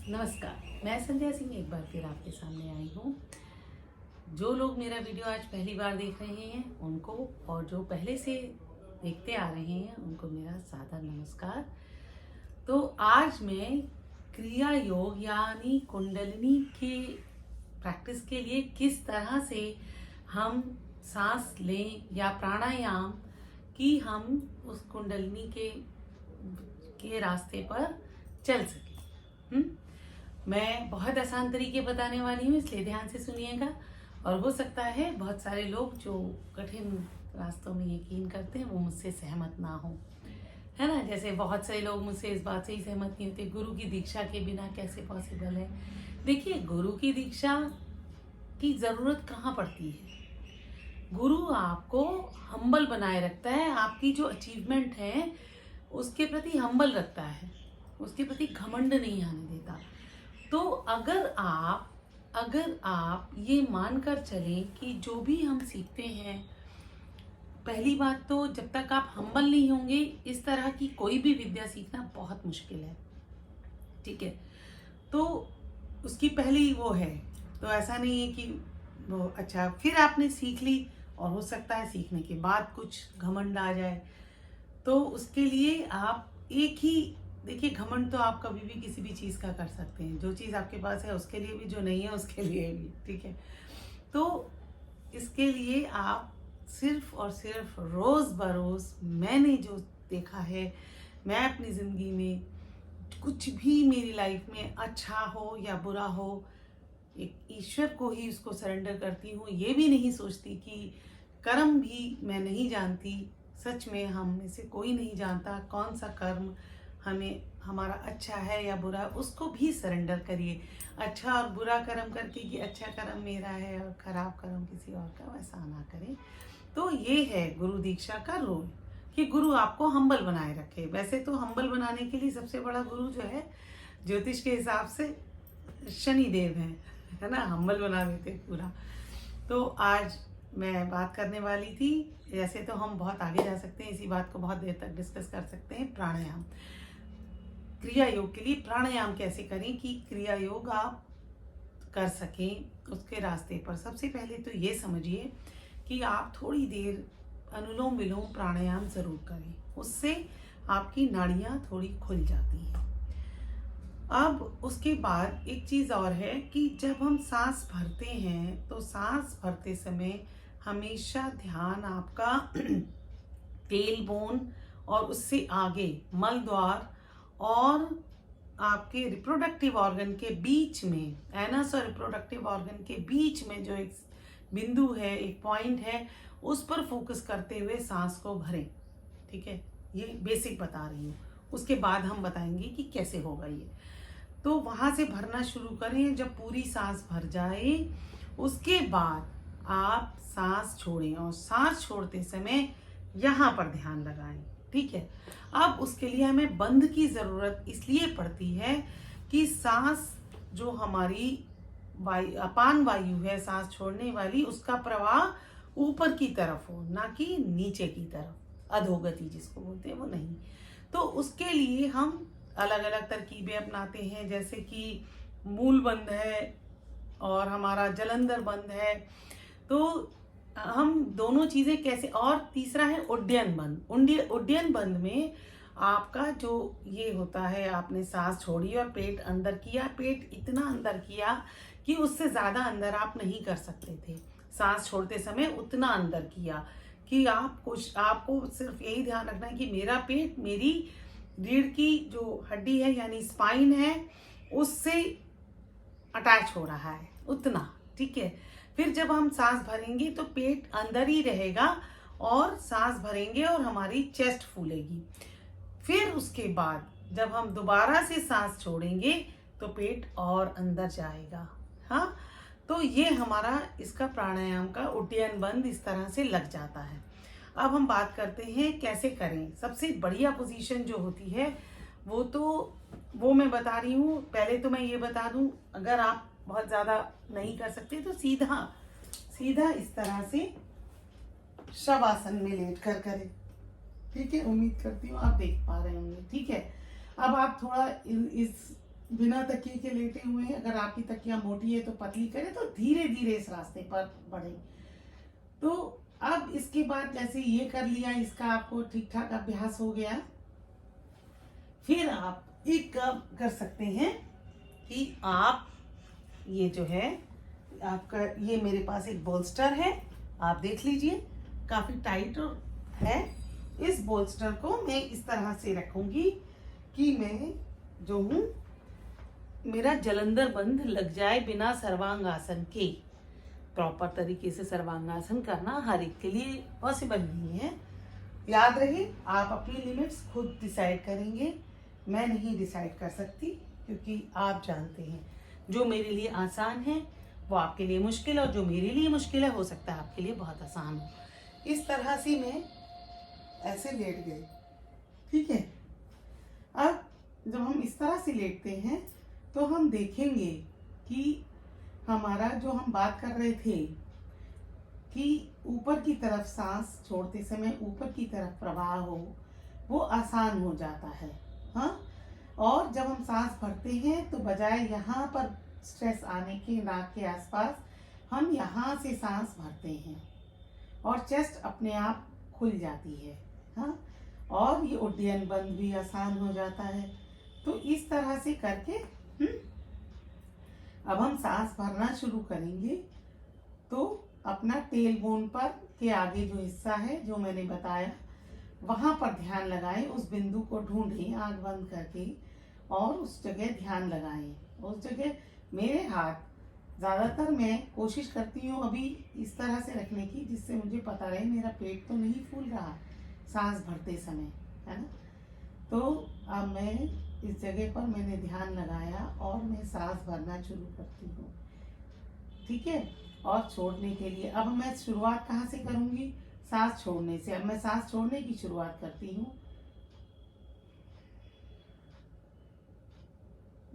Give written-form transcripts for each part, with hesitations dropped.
नमस्कार, मैं संध्या सिंह एक बार फिर आपके सामने आई हूँ। जो लोग मेरा वीडियो आज पहली बार देख रहे हैं उनको, और जो पहले से देखते आ रहे हैं उनको मेरा सादर नमस्कार। तो आज मैं क्रिया योग यानी कुंडलिनी के प्रैक्टिस के लिए किस तरह से हम सांस लें या प्राणायाम कि हम उस कुंडलिनी के रास्ते पर चल सकें। मैं बहुत आसान तरीके बताने वाली हूँ, इसलिए ध्यान से सुनिएगा। और हो सकता है बहुत सारे लोग जो कठिन रास्तों में यकीन करते हैं वो मुझसे सहमत ना हो, है ना। जैसे बहुत सारे लोग मुझसे इस बात से ही सहमत नहीं होते, गुरु की दीक्षा के बिना कैसे पॉसिबल है। देखिए, गुरु की दीक्षा की ज़रूरत कहाँ पड़ती है। गुरु आपको हम्बल बनाए रखता है, आपकी जो अचीवमेंट है उसके प्रति हम्बल रखता है, उसके प्रति घमंड नहीं आने देता। तो अगर आप ये मानकर चलें कि जो भी हम सीखते हैं, पहली बात तो जब तक आप हम्बल नहीं होंगे इस तरह की कोई भी विद्या सीखना बहुत मुश्किल है, ठीक है। तो उसकी पहली वो है, तो ऐसा नहीं है कि वो अच्छा फिर आपने सीख ली और हो सकता है सीखने के बाद कुछ घमंड आ जाए। तो उसके लिए आप एक ही देखिए, घमंड तो आप कभी भी किसी भी चीज़ का कर सकते हैं, जो चीज़ आपके पास है उसके लिए भी, जो नहीं है उसके लिए भी, ठीक है। तो इसके लिए आप सिर्फ और सिर्फ रोज़ बरोज़, मैंने जो देखा है, मैं अपनी ज़िंदगी में कुछ भी मेरी लाइफ में अच्छा हो या बुरा हो, एक ईश्वर को ही उसको सरेंडर करती हूँ। ये भी नहीं सोचती कि कर्म भी मैं नहीं जानती, सच में हम में से कोई नहीं जानता कौन सा कर्म हमें हमारा अच्छा है या बुरा, उसको भी सरेंडर करिए। अच्छा और बुरा कर्म करके कि अच्छा कर्म मेरा है और खराब कर्म किसी और का, वैसा ना करें। तो ये है गुरु दीक्षा का रोल कि गुरु आपको हम्बल बनाए रखे। वैसे तो हम्बल बनाने के लिए सबसे बड़ा गुरु जो है ज्योतिष के हिसाब से शनि देव है ना, हम्बल बना देते पूरा। तो आज मैं बात करने वाली थी, जैसे तो हम बहुत आगे जा सकते हैं, इसी बात को बहुत देर तक डिस्कस कर सकते हैं। प्राणायाम, क्रिया योग के लिए प्राणायाम कैसे करें कि क्रिया योग आप कर सकें उसके रास्ते पर। सबसे पहले तो ये समझिए कि आप थोड़ी देर अनुलोम विलोम प्राणायाम ज़रूर करें, उससे आपकी नाड़ियाँ थोड़ी खुल जाती हैं। अब उसके बाद एक चीज़ और है कि जब हम सांस भरते हैं तो सांस भरते समय हमेशा ध्यान आपका टेल बोन और उससे आगे मल द्वार और आपके रिप्रोडक्टिव ऑर्गन के बीच में, एनस और रिप्रोडक्टिव ऑर्गन के बीच में जो एक बिंदु है, एक पॉइंट है, उस पर फोकस करते हुए सांस को भरें, ठीक है। ये बेसिक बता रही हूँ, उसके बाद हम बताएंगे कि कैसे होगा ये। तो वहाँ से भरना शुरू करें। जब पूरी सांस भर जाए उसके बाद आप सांस छोड़ें और सांस छोड़ते समय यहाँ पर ध्यान लगाएं, ठीक है। अब उसके लिए हमें बंध की ज़रूरत इसलिए पड़ती है कि सांस जो हमारी अपान वायु है, सांस छोड़ने वाली, उसका प्रवाह ऊपर की तरफ हो, ना कि नीचे की तरफ, अधोगति जिसको बोलते हैं वो नहीं। तो उसके लिए हम अलग अलग तरकीबें अपनाते हैं, जैसे कि मूल बंध है और हमारा जलंधर बंध है। तो हम दोनों चीज़ें कैसे, और तीसरा है उड्डयन बंध। उड्डयन बंध में आपका जो ये होता है, आपने सांस छोड़ी और पेट अंदर किया, पेट इतना अंदर किया कि उससे ज़्यादा अंदर आप नहीं कर सकते थे। सांस छोड़ते समय उतना अंदर किया कि आपको सिर्फ यही ध्यान रखना है कि मेरा पेट मेरी रीढ़ की जो हड्डी है यानी स्पाइन है उससे अटैच हो रहा है, उतना, ठीक है। फिर जब हम सांस भरेंगे तो पेट अंदर ही रहेगा और सांस भरेंगे और हमारी चेस्ट फूलेगी। फिर उसके बाद जब हम दोबारा से सांस छोड़ेंगे तो पेट और अंदर जाएगा। हाँ, तो ये हमारा इसका प्राणायाम का उड्डयन बंद इस तरह से लग जाता है। अब हम बात करते हैं कैसे करें। सबसे बढ़िया पोजीशन जो होती है वो मैं बता रही हूँ। पहले तो मैं ये बता दूँ, अगर आप बहुत ज़्यादा नहीं कर सकते तो सीधा सीधा इस तरह से शवासन में लेट कर करें, ठीक है। उम्मीद करती हूँ आप देख पा रहे होंगे, ठीक है। अब आप थोड़ा इस बिना तकिए के लेटे हुए हैं। अगर आपकी तकिया मोटी है तो पतली करें, तो धीरे धीरे इस रास्ते पर बढ़े। तो अब इसके बाद जैसे ये कर लिया, इसका आपको ठीक ठाक अभ्यास हो गया, फिर आप एक काम कर सकते हैं कि आप ये जो है आपका, ये मेरे पास एक बोल्स्टर है, आप देख लीजिए काफी टाइट है। इस बोल्स्टर को मैं इस तरह से रखूंगी कि मैं जो हूं, मेरा जलंधर बंध लग जाए बिना सर्वांगासन के। प्रॉपर तरीके से सर्वांगासन करना हर एक के लिए पॉसिबल नहीं है। याद रहे, आप अपनी लिमिट्स खुद डिसाइड करेंगे, मैं नहीं डिसाइड कर सकती, क्योंकि आप जानते हैं जो मेरे लिए आसान है वो आपके लिए मुश्किल है, और जो मेरे लिए मुश्किल है हो सकता है आपके लिए बहुत आसान हो। इस तरह से मैं ऐसे लेट गई, ठीक है। अब जब हम इस तरह से लेटते हैं तो हम देखेंगे कि हमारा जो हम बात कर रहे थे कि ऊपर की तरफ सांस छोड़ते समय ऊपर की तरफ प्रवाह हो, वो आसान हो जाता है। हाँ, और जब हम सांस भरते हैं तो बजाय यहाँ पर स्ट्रेस आने के नाक के आसपास, हम यहाँ से सांस भरते हैं और चेस्ट अपने आप खुल जाती है। हाँ, और ये उड्डयन बंद भी आसान हो जाता है। तो इस तरह से करके अब हम सांस भरना शुरू करेंगे। तो अपना टेल बोन पर के आगे जो हिस्सा है जो मैंने बताया, वहां पर ध्यान लगाएं, उस बिंदु को ढूंढें आंख बंद करके और उस जगह ध्यान लगाएं। उस जगह मेरे हाथ, ज़्यादातर मैं कोशिश करती हूँ अभी इस तरह से रखने की जिससे मुझे पता रहे मेरा पेट तो नहीं फूल रहा सांस भरते समय, है ना। तो अब मैं इस जगह पर मैंने ध्यान लगाया और मैं सांस भरना शुरू करती हूँ, ठीक है। और छोड़ने के लिए अब मैं शुरुआत कहाँ से करूँगी? सांस छोड़ने से। अब मैं सांस छोड़ने की शुरुआत करती हूँ।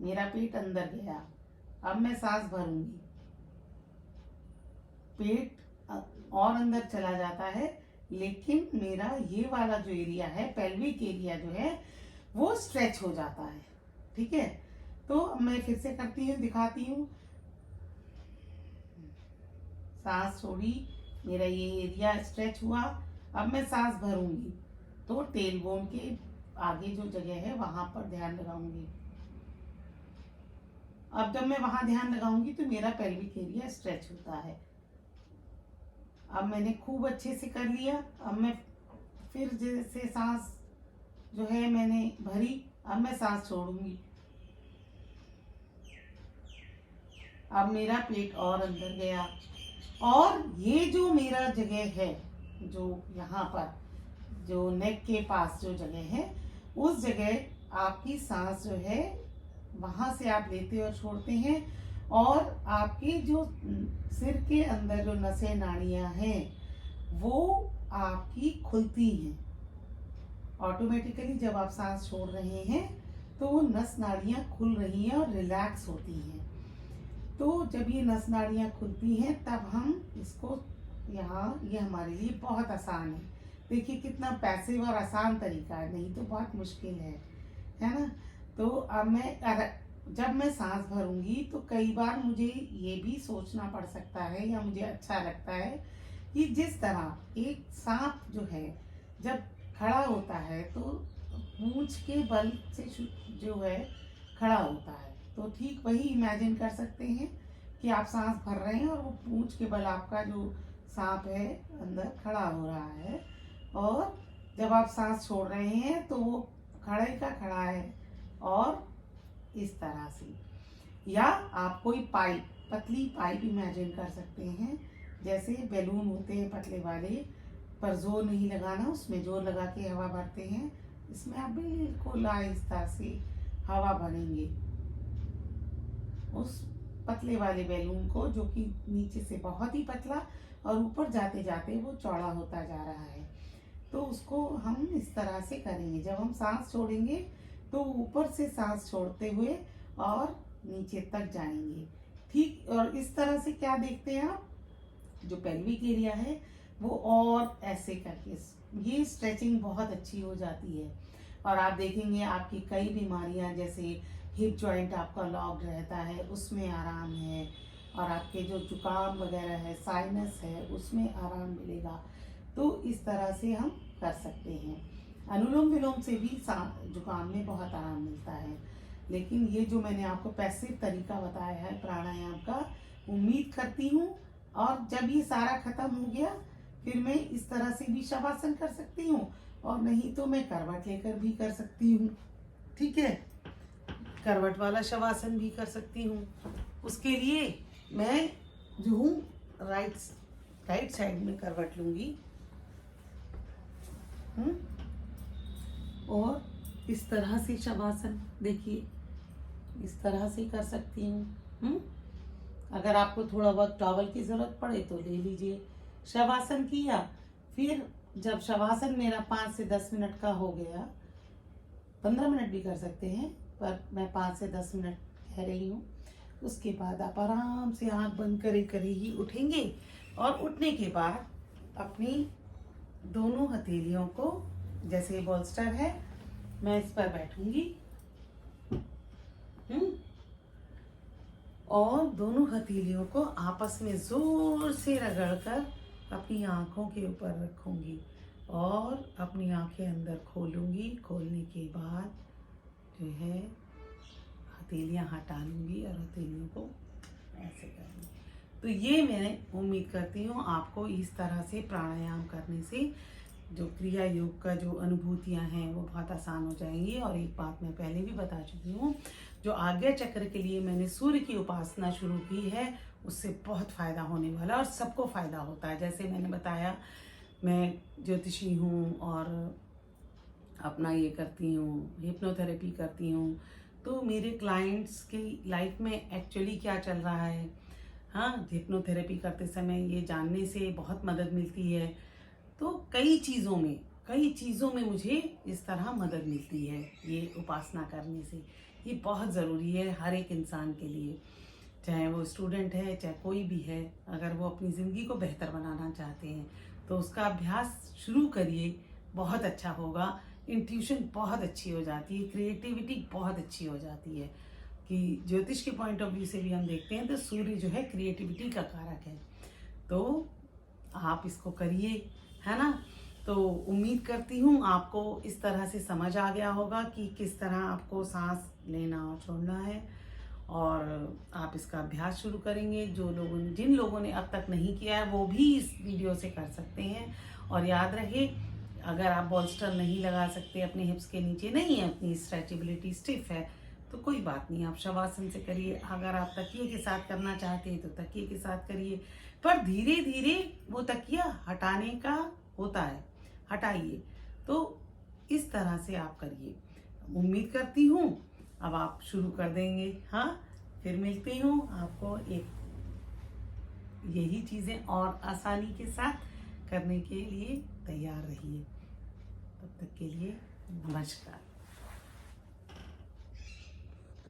मेरा पेट अंदर गया, अब मैं सांस भरूंगी, पेट और अंदर चला जाता है, लेकिन मेरा ये वाला जो एरिया है, पेल्विक एरिया जो है, वो स्ट्रेच हो जाता है, ठीक है। तो मैं फिर से करती हूँ, दिखाती हूँ। सांस छोड़ी, मेरा ये एरिया स्ट्रेच हुआ, अब मैं सांस भरूंगी तो टेल बोन के आगे जो जगह है वहां पर ध्यान लगाऊंगी। अब जब मैं वहां ध्यान लगाऊंगी तो मेरा पेल्विक एरिया स्ट्रेच होता है। अब मैंने खूब अच्छे से कर लिया। अब मैं फिर जैसे सांस जो है मैंने भरी, अब मैं सांस छोड़ूंगी। अब मेरा पेट और अंदर गया, और ये जो मेरा जगह है, जो यहाँ पर जो नेक के पास जो जगह है, उस जगह आपकी सांस जो है वहां से आप लेते और छोड़ते हैं, और आपके जो सिर के अंदर जो नसें नाड़ियां हैं वो आपकी खुलती हैं ऑटोमेटिकली। जब आप सांस छोड़ रहे हैं तो वो नस नाड़ियां खुल रही हैं और रिलैक्स होती हैं। तो जब ये नस नाड़ियां खुलती हैं तब हम इसको यहाँ, ये हमारे लिए बहुत आसान है। देखिए कितना पैसिव और आसान तरीका है, नहीं तो बहुत मुश्किल है ना। तो अब जब मैं सांस भरूंगी तो कई बार मुझे ये भी सोचना पड़ सकता है, या मुझे अच्छा लगता है कि जिस तरह एक सांप जो है जब खड़ा होता है तो पूंछ के बल से जो है खड़ा होता है, तो ठीक वही इमेजिन कर सकते हैं कि आप सांस भर रहे हैं और वो पूंछ के बल आपका जो सांप है अंदर खड़ा हो रहा है, और जब आप सांस छोड़ रहे हैं तो वो खड़े का खड़ा है। और इस तरह से, या आप कोई पाइप, पतली पाइप इमेजिन कर सकते हैं, जैसे बैलून होते हैं पतले वाले, पर जोर नहीं लगाना, उसमें जोर लगा के हवा भरते हैं, इसमें आप बिल्कुल आहिस्ता से हवा भरेंगे उस पतले वाले बैलून को, जो कि नीचे से बहुत ही पतला और ऊपर जाते जाते वो चौड़ा होता जा रहा है। तो उसको हम इस तरह से करेंगे। जब हम सांस छोड़ेंगे तो ऊपर से सांस छोड़ते हुए और नीचे तक जाएंगे, ठीक। और इस तरह से क्या देखते हैं आप, जो पेल्विक एरिया है वो और ऐसे करके ये स्ट्रेचिंग बहुत अच्छी हो जाती है। और आप देखेंगे आपकी कई बीमारियां जैसे हिप जॉइंट आपका लॉक्ड रहता है उसमें आराम है, और आपके जो जुकाम वगैरह है, साइनस है, उसमें आराम मिलेगा। तो इस तरह से हम कर सकते हैं। अनुलोम विलोम से भी जुकाम में बहुत आराम मिलता है। लेकिन ये जो मैंने आपको पैसिव तरीका बताया है प्राणायाम का, उम्मीद करती हूँ, और जब ये सारा खत्म हो गया फिर मैं इस तरह से भी शवासन कर सकती हूँ, और नहीं तो मैं करवट लेकर भी कर सकती हूँ। ठीक है, करवट वाला शवासन भी कर सकती हूँ। उसके लिए मैं जो हूँ राइट साइड में करवट लूंगी, और इस तरह से शवासन देखिए इस तरह से कर सकती हूँ। अगर आपको थोड़ा बहुत टॉवल की जरूरत पड़े तो ले लीजिए। शवासन किया, फिर जब शवासन मेरा 5 से 10 मिनट का हो गया, 15 मिनट भी कर सकते हैं, पर मैं 5 से 10 मिनट कह रही हूँ। उसके बाद आप आराम से आंख बंद करे ही उठेंगे, और उठने के बाद अपनी दोनों हथेलियों को, जैसे बॉल्स्टर है, मैं इस पर बैठूंगी, और दोनों हथेलियों को आपस में जोर से रगड़कर अपनी आंखों के ऊपर रखूंगी, और अपनी आंखें अंदर खोलूंगी। खोलने के बाद जो है हथेलियां हटा लूंगी, और हथेलियों को ऐसे करूंगी। तो ये मैं उम्मीद करती हूँ आपको इस तरह से प्राणायाम करने से जो क्रिया योग का जो अनुभूतियाँ हैं वो बहुत आसान हो जाएंगी। और एक बात मैं पहले भी बता चुकी हूँ, जो आज्ञा चक्र के लिए मैंने सूर्य की उपासना शुरू की है, उससे बहुत फ़ायदा होने वाला है, और सबको फ़ायदा होता है। जैसे मैंने बताया, मैं ज्योतिषी हूँ और अपना ये करती हूँ, हिप्नोथेरेपी करती हूँ, तो मेरे क्लाइंट्स की लाइफ में एक्चुअली क्या चल रहा है, हाँ, हिप्नोथेरेपी करते समय ये जानने से बहुत मदद मिलती है। तो कई चीज़ों में मुझे इस तरह मदद मिलती है ये उपासना करने से। ये बहुत ज़रूरी है हर एक इंसान के लिए, चाहे वो स्टूडेंट है, चाहे कोई भी है। अगर वो अपनी ज़िंदगी को बेहतर बनाना चाहते हैं तो उसका अभ्यास शुरू करिए, बहुत अच्छा होगा। इंट्यूशन बहुत अच्छी हो जाती है, क्रिएटिविटी बहुत अच्छी हो जाती है। कि ज्योतिष के पॉइंट ऑफ व्यू से भी हम देखते हैं तो सूर्य जो है क्रिएटिविटी का कारक है। तो आप इसको करिए, है ना। तो उम्मीद करती हूँ आपको इस तरह से समझ आ गया होगा कि किस तरह आपको सांस लेना और छोड़ना है, और आप इसका अभ्यास शुरू करेंगे। जिन लोगों ने अब तक नहीं किया है वो भी इस वीडियो से कर सकते हैं। और याद रहे, अगर आप बॉल्स्टर नहीं लगा सकते, अपने हिप्स के नीचे नहीं है, अपनी स्ट्रेचेबिलिटी स्टिफ है, तो कोई बात नहीं, आप शवासन से करिए। अगर आप तकिए के साथ करना चाहते हैं तो तकिए के साथ करिए, पर धीरे धीरे वो तकिया हटाने का होता है, हटाइए। तो इस तरह से आप करिए। उम्मीद करती हूँ अब आप शुरू कर देंगे। हाँ, फिर मिलती हूँ आपको एक यही चीज़ें और आसानी के साथ करने के लिए तैयार रहिए। तब तक के लिए नमस्कार।